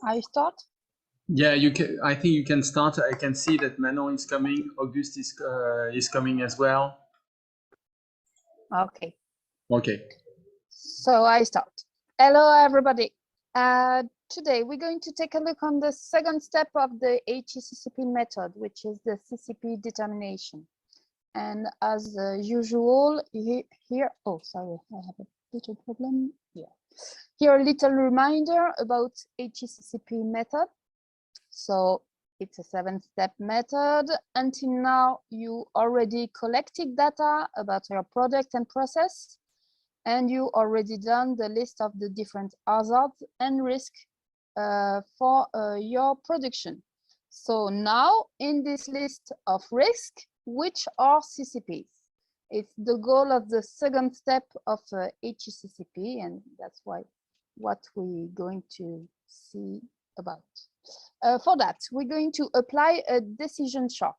I start? Yeah, you can. I think you can start. I can see that Manon is coming. Auguste is coming as well. Okay. Okay. So I start. Hello, everybody. Today we're going to take a look on the second step of the Haccp Ccp method, which is the Ccp determination. And as usual, here, oh, sorry, I have a little problem. Yeah. Here, a little reminder about Haccp Ccp method. So it's a 7-step method. Until now, you already collected data about your product and process, and you already done the list of the different hazards and risk for your production. So now in this list of risk, which are CCPs? It's the goal of the second step of Haccp Ccp, and that's what we're going to see about. For that, we're going to apply a decision chart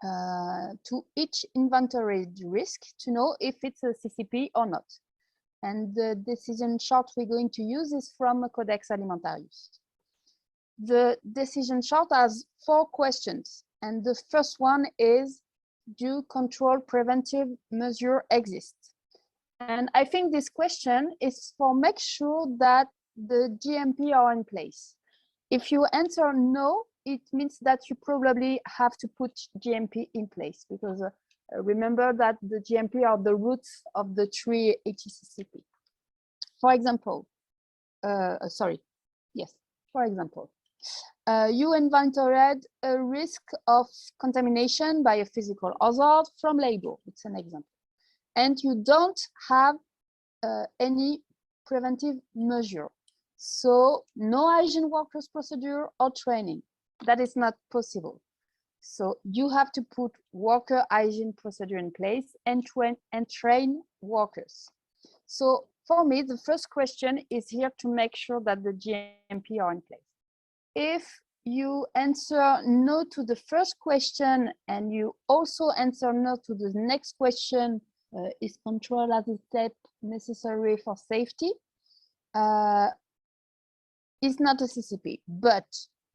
to each inventory risk to know if it's a CCP or not. And the decision chart we're going to use is from Codex Alimentarius. The decision chart has 4 questions, and the first one is, do control preventive measure exist? And I think this question is for make sure that the GMP are in place. If you answer no, it means that you probably have to put GMP in place, because remember that the GMP are the roots of the 3 Haccp Ccp. For example, for example, you inventoried a risk of contamination by a physical hazard from label. It's an example. And you don't have any preventive measure. So no hygiene workers procedure or training. That is not possible. So you have to put worker hygiene procedure in place and train workers. So for me, the first question is here to make sure that the GMP are in place. If you answer no to the first question and you also answer no to the next question, is control as a step necessary for safety? Is not a CCP. But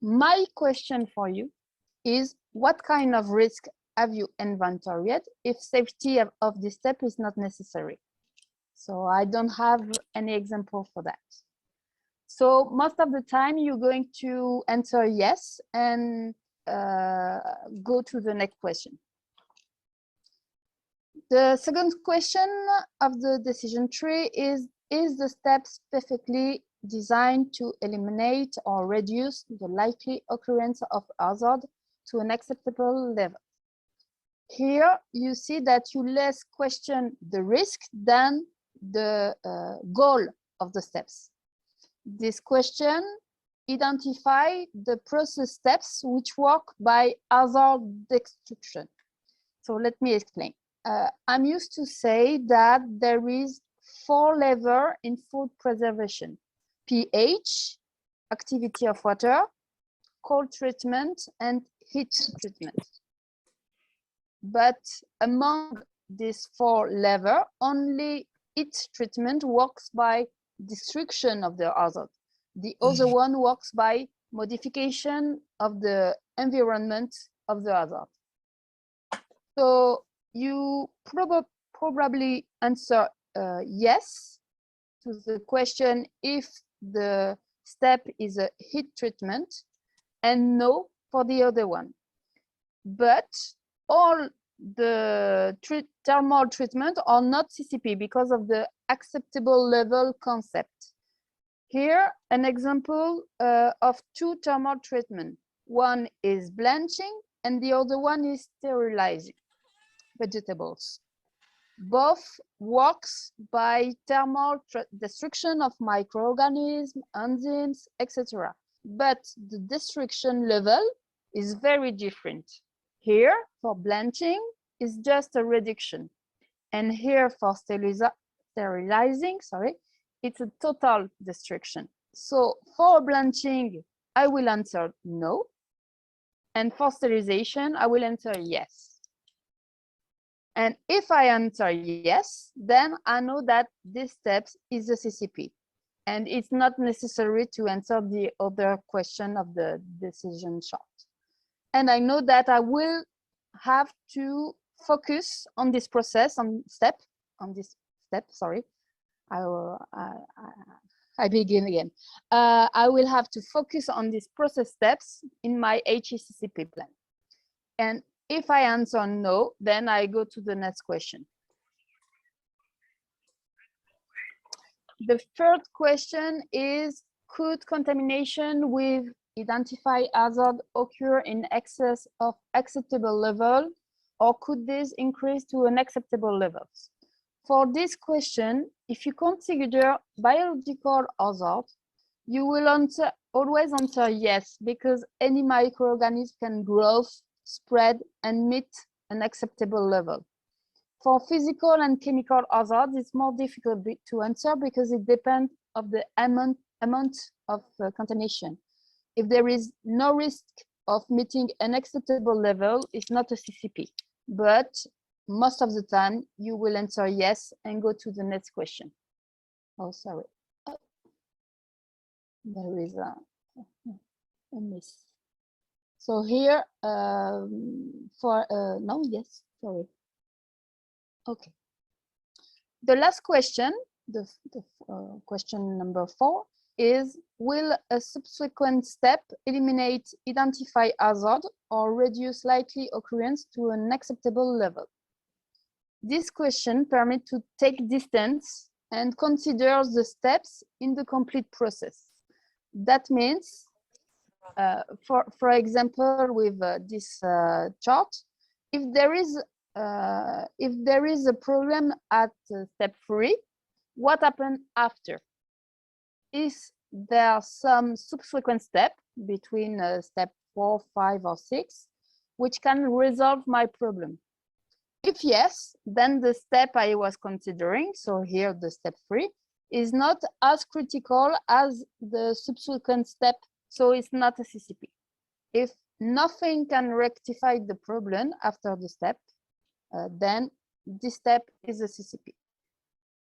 my question for you is, what kind of risk have you inventoried if safety of this step is not necessary? So I don't have any example for that. So most of the time you're going to answer yes and go to the next question. The second question of the decision tree is the step specifically designed to eliminate or reduce the likely occurrence of hazard to an acceptable level? Here you see that you less question the risk than the goal of the steps. This question identify the process steps which work by hazard destruction. So let me explain. I'm used to say that there is 4 levels in food preservation: pH, activity of water, cold treatment, and heat treatment. But among these 4 levels, only heat treatment works by destruction of the hazard. The other one works by modification of the environment of the hazard. So you probably answer yes to the question if the step is a heat treatment, and no for the other one. But all the thermal treatment are not CCP because of the acceptable level concept. Here, an example of 2 thermal treatment. One is blanching and the other one is sterilizing vegetables. Both works by thermal destruction of microorganisms, enzymes, etc. But the destruction level is very different. Here, for blanching, is just a reduction. And here, for sterilizing, it's a total destruction. So for blanching, I will answer no. And for sterilization, I will answer yes. And if I answer yes, then I know that this step is a CCP. And it's not necessary to answer the other question of the decision chart. And I know that I will have to focus on this process, on this step, sorry. I begin again. I will have to focus on these process steps in my HCCP plan. And if I answer no, then I go to the next question. The third question is, could contamination with identified hazard occur in excess of acceptable level, or could this increase to unacceptable levels? For this question, if you consider biological hazard, you will always answer yes, because any microorganism can grow, spread, and meet an acceptable level. For physical and chemical hazards, it's more difficult to answer because it depends on the amount of contamination. If there is no risk of meeting an acceptable level, it's not a CCP. But most of the time, you will answer yes and go to the next question. Oh, sorry. There is a miss. So here, no, yes, sorry. Okay. The last question, the question number 4, is, will a subsequent step eliminate identified hazard or reduce likely occurrence to an acceptable level? This question permits to take distance and consider the steps in the complete process. That means, for example, with this chart, if there is a problem at step 3, what happens after? Is there some subsequent step between step 4, 5, or 6, which can resolve my problem? If yes, then the step I was considering, so here the step 3, is not as critical as the subsequent step, so it's not a CCP. If nothing can rectify the problem after the step, then this step is a CCP.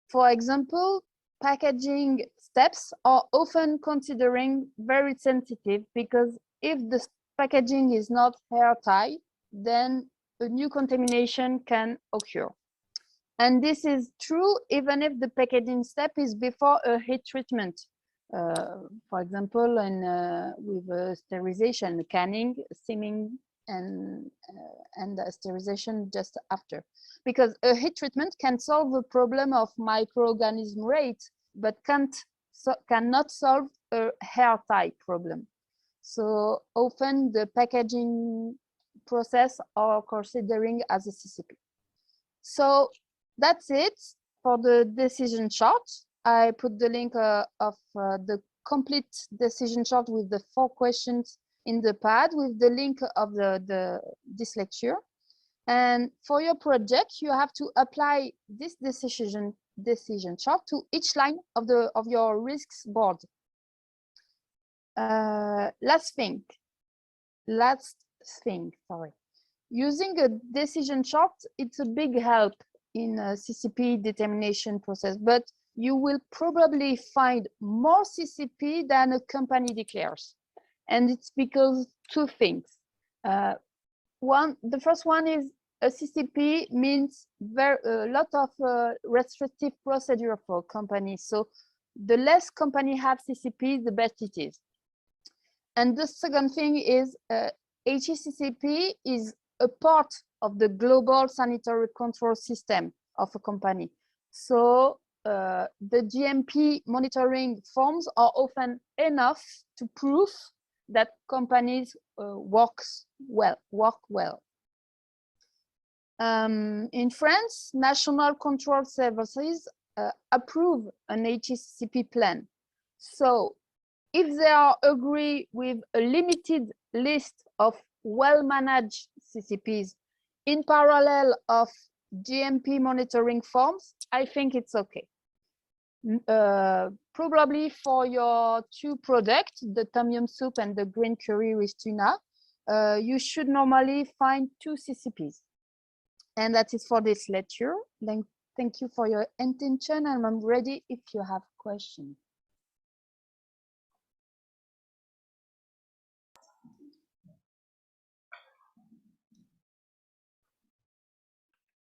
For example, packaging steps are often considering very sensitive, because if the packaging is not airtight, then a new contamination can occur. And this is true even if the packaging step is before a heat treatment. For example, with sterilization, canning, steaming, and sterilization just after. Because a heat treatment can solve the problem of microorganism rate, but cannot solve a airtight problem. So often the packaging process are considering as a CCP. So that's it for the decision chart. I put the link of the complete decision chart with the 4 questions in the pad, with the link of this lecture. And for your project, you have to apply this decision chart to each line of your risks board. Last thing, sorry. Using a decision chart, it's a big help in a CCP determination process, but you will probably find more CCP than a company declares. And it's because 2 things. The first one is a CCP means a lot of restrictive procedure for companies. So the less company have CCP, the better it is. And the second thing is HCCP is a part of the global sanitary control system of a company. So the GMP monitoring forms are often enough to prove that companies work well. In France, national control services approve an HCCP plan. So if they are agree with a limited list of well-managed CCPs in parallel of GMP monitoring forms, I think it's okay. Probably for your 2 products, the tom yum soup and the green curry with tuna, you should normally find 2 CCPs. And that is for this lecture. Thank you for your attention, and I'm ready if you have questions.